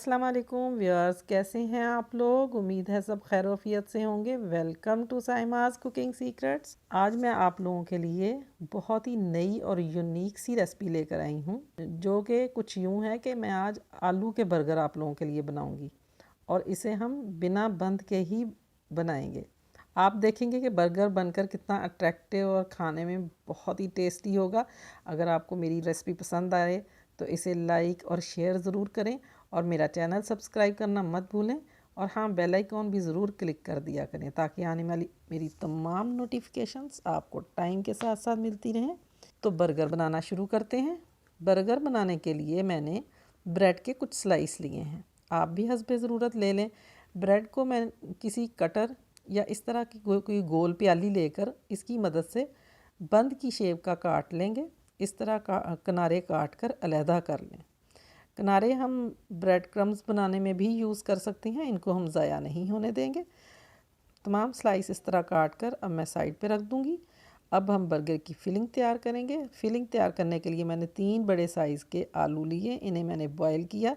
अस्सलाम वालेकुम व्यूअर्स, कैसे हैं आप लोग। उम्मीद है सब खैर वफियत से होंगे। Welcome to Saima's cooking secrets. आज मैं आप लोगों के लिए बहुत ही नई और यूनिक सी रेसिपी लेकर आई हूँ, जो कि कुछ यूँ है कि मैं आज आलू के बर्गर आप लोगों के लिए बनाऊँगी और इसे हम बिना बंद के ही बनाएंगे। आप देखेंगे कि बर्गर बनकर कितना अट्रैक्टिव और खाने में बहुत ही टेस्टी होगा। अगर आपको मेरी रेसिपी पसंद आए तो इसे लाइक और शेयर ज़रूर करें और मेरा चैनल सब्सक्राइब करना मत भूलें। और हाँ, बेल आइकॉन भी ज़रूर क्लिक कर दिया करें ताकि आने वाली मेरी तमाम नोटिफिकेशंस आपको टाइम के साथ साथ मिलती रहें। तो बर्गर बनाना शुरू करते हैं। बर्गर बनाने के लिए मैंने ब्रेड के कुछ स्लाइस लिए हैं। आप भी हस्बे ज़रूरत ले लें। ब्रेड को मैं किसी कटर या इस तरह की कोई गोल प्याली लेकर इसकी मदद से बंद की शेप का काट लेंगे। इस तरह का किनारे काट कर अलहदा कर लें। किनारे हम ब्रेड क्रम्स बनाने में भी यूज़ कर सकते हैं, इनको हम ज़ाया नहीं होने देंगे। तमाम स्लाइस इस तरह काट कर अब मैं साइड पे रख दूँगी। अब हम बर्गर की फिलिंग तैयार करेंगे। फिलिंग तैयार करने के लिए मैंने 3 बड़े साइज़ के आलू लिए, इन्हें मैंने बॉयल किया,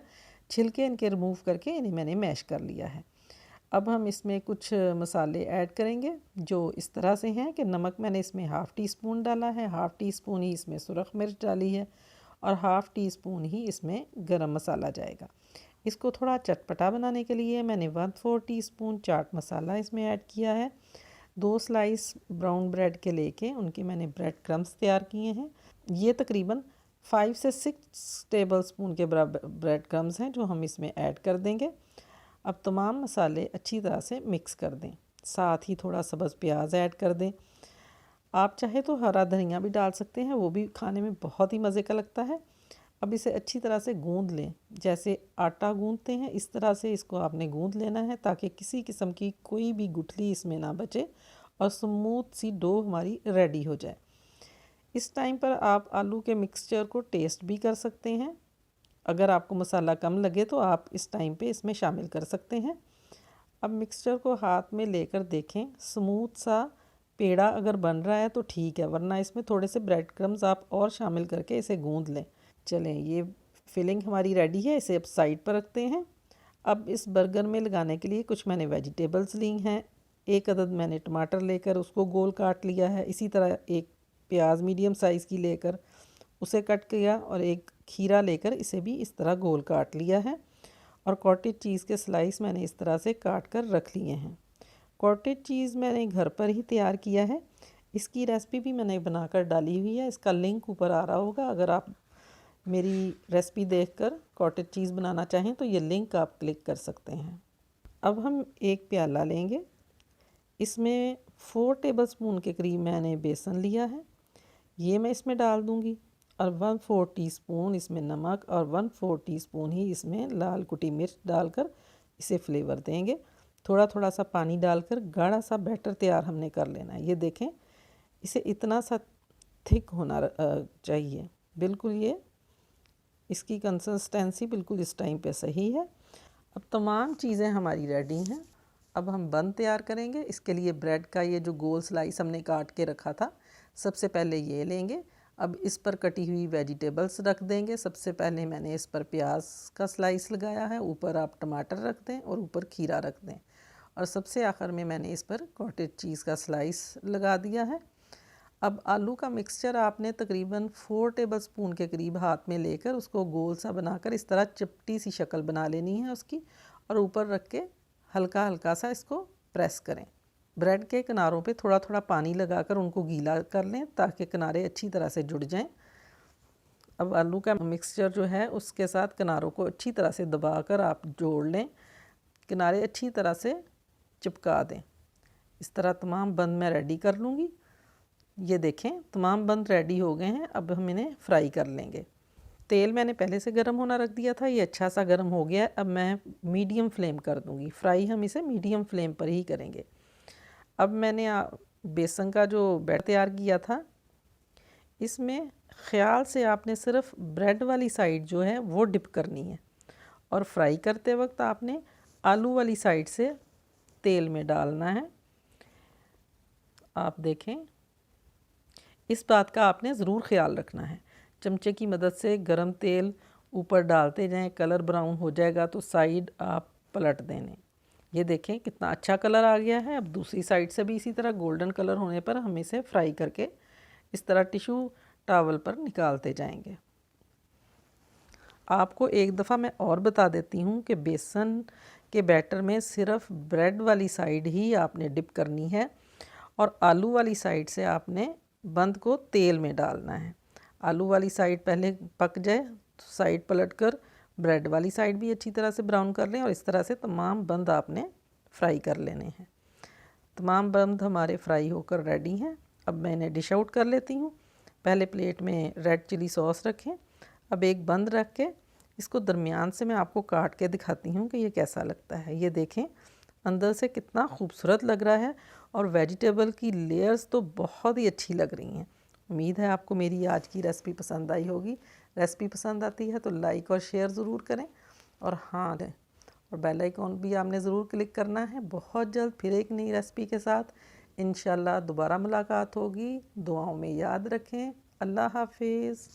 छिलके इनके रिमूव करके इन्हें मैंने मैश कर लिया है। अब हम इसमें कुछ मसाले ऐड करेंगे जो इस तरह से हैं कि नमक मैंने इसमें हाफ़ टी स्पून डाला है, हाफ़ टी स्पून ही इसमें सुरख मिर्च डाली है और हाफ़ टी स्पून ही इसमें गरम मसाला जाएगा। इसको थोड़ा चटपटा बनाने के लिए मैंने 1/4 टीस्पून चाट मसाला इसमें ऐड किया है। 2 स्लाइस ब्राउन ब्रेड के लेके उनके मैंने ब्रेड क्रम्स तैयार किए हैं। ये तकरीबन 5 से 6 टेबल स्पून के बराबर ब्रेड क्रम्स हैं जो हम इसमें ऐड कर देंगे। अब तमाम मसाले अच्छी तरह से मिक्स कर दें। साथ ही थोड़ा सब्ज़ प्याज ऐड कर दें। आप चाहे तो हरा धनिया भी डाल सकते हैं, वो भी खाने में बहुत ही मज़े का लगता है। अब इसे अच्छी तरह से गूंद लें, जैसे आटा गूंदते हैं इस तरह से इसको आपने गूंद लेना है ताकि किसी किस्म की कोई भी गुठली इसमें ना बचे और स्मूथ सी डो हमारी रेडी हो जाए। इस टाइम पर आप आलू के मिक्सचर को टेस्ट भी कर सकते हैं। अगर आपको मसाला कम लगे तो आप इस टाइम पे इसमें शामिल कर सकते हैं। अब मिक्सचर को हाथ में लेकर देखें, स्मूथ सा पेड़ा अगर बन रहा है तो ठीक है, वरना इसमें थोड़े से ब्रेड क्रम्स आप और शामिल करके इसे गूंद लें। चलें, ये फिलिंग हमारी रेडी है, इसे अब साइड पर रखते हैं। अब इस बर्गर में लगाने के लिए कुछ मैंने वेजिटेबल्स ली हैं। 1 अदद मैंने टमाटर लेकर उसको गोल काट लिया है। इसी तरह एक प्याज मीडियम साइज़ की लेकर उसे कट किया और एक खीरा लेकर इसे भी इस तरह गोल काट लिया है। और कॉटेज चीज़ के स्लाइस मैंने इस तरह से काट कर रख लिए हैं। कॉटेज चीज़ मैंने घर पर ही तैयार किया है। इसकी रेसिपी भी मैंने बनाकर डाली हुई है, इसका लिंक ऊपर आ रहा होगा। अगर आप मेरी रेसिपी देखकर कॉटेज चीज़ बनाना चाहें तो ये लिंक आप क्लिक कर सकते हैं। अब हम एक प्याला लेंगे, इसमें 4 टेबलस्पून के करीब मैंने बेसन लिया है, ये मैं इसमें डाल दूँगी और 1/4 टीस्पून इसमें नमक और 1/4 टीस्पून ही इसमें लाल कुटी मिर्च डालकर इसे फ्लेवर देंगे। थोड़ा थोड़ा सा पानी डालकर गाढ़ा सा बैटर तैयार हमने कर लेना है। ये देखें, इसे इतना सा थिक होना चाहिए, बिल्कुल ये इसकी कंसिस्टेंसी बिल्कुल इस टाइम पे सही है। अब तमाम चीज़ें हमारी रेडी हैं। अब हम बन तैयार करेंगे। इसके लिए ब्रेड का ये जो गोल स्लाइस हमने काट के रखा था, सबसे पहले ये लेंगे। अब इस पर कटी हुई वेजिटेबल्स रख देंगे। सबसे पहले मैंने इस पर प्याज का स्लाइस लगाया है, ऊपर आप टमाटर रख दें और ऊपर खीरा रख दें और सबसे आखिर में मैंने इस पर कॉटेज चीज़ का स्लाइस लगा दिया है। अब आलू का मिक्सचर आपने तकरीबन 4 टेबलस्पून के करीब हाथ में लेकर उसको गोल सा बनाकर इस तरह चिपटी सी शक्ल बना लेनी है उसकी, और ऊपर रख के हल्का हल्का सा इसको प्रेस करें। ब्रेड के किनारों पे थोड़ा थोड़ा पानी लगाकर उनको गीला कर लें ताकि किनारे अच्छी तरह से जुड़ जाएं। अब आलू का मिक्सचर जो है उसके साथ किनारों को अच्छी तरह से दबाकर आप जोड़ लें, किनारे अच्छी तरह से चिपका दें। इस तरह तमाम बंद मैं रेडी कर लूँगी। ये देखें, तमाम बंद रेडी हो गए हैं। अब हम इन्हें फ्राई कर लेंगे। तेल मैंने पहले से गर्म होना रख दिया था, ये अच्छा सा गर्म हो गया है। अब मैं मीडियम फ्लेम कर दूँगी। फ्राई हम इसे मीडियम फ्लेम पर ही करेंगे। अब मैंने बेसन का जो बैटर तैयार किया था, इसमें ख़्याल से आपने सिर्फ ब्रेड वाली साइड जो है वो डिप करनी है और फ्राई करते वक्त आपने आलू वाली साइड से तेल में डालना है। आप देखें, इस बात का आपने ज़रूर ख़्याल रखना है। चमचे की मदद से गरम तेल ऊपर डालते जाएं, कलर ब्राउन हो जाएगा तो साइड आप पलट देने। ये देखें कितना अच्छा कलर आ गया है। अब दूसरी साइड से भी इसी तरह गोल्डन कलर होने पर हम इसे फ्राई करके इस तरह टिश्यू टॉवल पर निकालते जाएंगे। आपको एक दफ़ा मैं और बता देती हूँ कि बेसन के बैटर में सिर्फ ब्रेड वाली साइड ही आपने डिप करनी है और आलू वाली साइड से आपने बंद को तेल में डालना है। आलू वाली साइड पहले पक जाए तो साइड पलट कर ब्रेड वाली साइड भी अच्छी तरह से ब्राउन कर लें और इस तरह से तमाम बंद आपने फ्राई कर लेने हैं। तमाम बंद हमारे फ्राई होकर रेडी हैं। अब मैं इन्हें डिश आउट कर लेती हूँ। पहले प्लेट में रेड चिली सॉस रखें। अब एक बंद रख के इसको दरमियान से मैं आपको काट के दिखाती हूँ कि ये कैसा लगता है। ये देखें अंदर से कितना खूबसूरत लग रहा है और वेजिटेबल की लेयर्स तो बहुत ही अच्छी लग रही हैं। उम्मीद है आपको मेरी आज की रेसिपी पसंद आई होगी। रेसिपी पसंद आती है तो लाइक और शेयर ज़रूर करें और हाँ और बेल आइकॉन भी आपने ज़रूर क्लिक करना है। बहुत जल्द फिर एक नई रेसिपी के साथ इंशाल्लाह दोबारा मुलाकात होगी। दुआओं में याद रखें। अल्लाह हाफिज़।